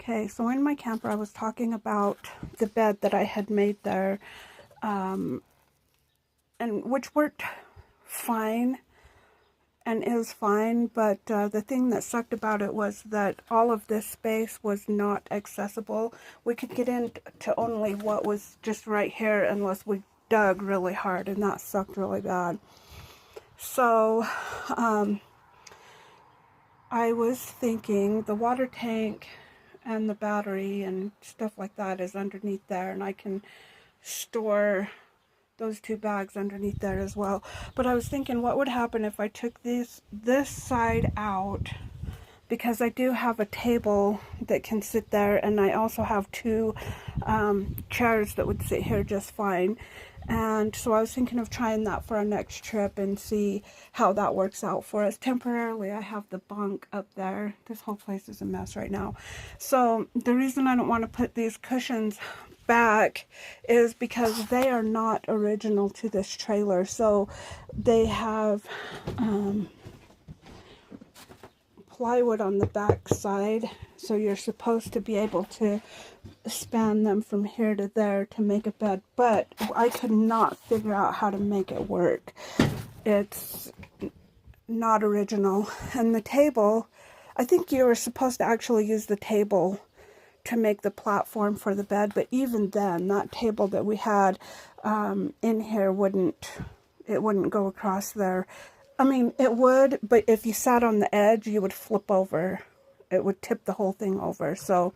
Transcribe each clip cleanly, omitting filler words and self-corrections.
Okay, so in my camper I was talking about the bed that I had made there, and which worked fine and is fine, but the thing that sucked about it was that all of this space was not accessible. We could get into only what was just right here unless we dug really hard, and that sucked really bad. So I was thinking the water tank and the battery and stuff like that is underneath there, and I can store those 2 bags underneath there as well. But I was thinking, what would happen if I took this side out, because I do have a table that can sit there, and I also have 2 chairs that would sit here just fine. And so I was thinking of trying that for our next trip and see how that works out for us. Temporarily, I have the bunk up there. This whole place is a mess right now. So the reason I don't want to put these cushions back is because they are not original to this trailer. So they have plywood on the back side, so you're supposed to be able to span them from here to there to make a bed, but I could not figure out how to make it work. It's not original. And the table, I think you were supposed to actually use the table to make the platform for the bed, but even then, that table that we had in here wouldn't go across there. I mean, it would, but if you sat on the edge, you would flip over. It would tip the whole thing over. So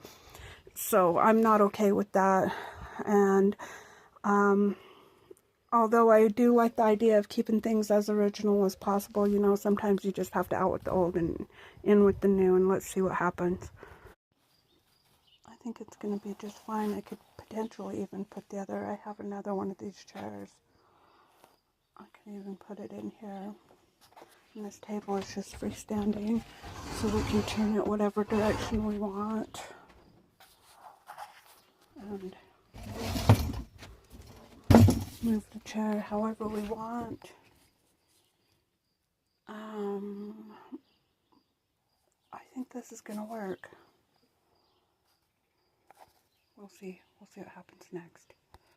I'm not okay with that. And although I do like the idea of keeping things as original as possible, you know, sometimes you just have to out with the old and in with the new, and let's see what happens. I think it's going to be just fine. I could potentially even put I have another one of these chairs. I can even put it in here. And this table is just freestanding, so we can turn it whatever direction we want. And move the chair however we want. I think this is going to work. We'll see. We'll see what happens next.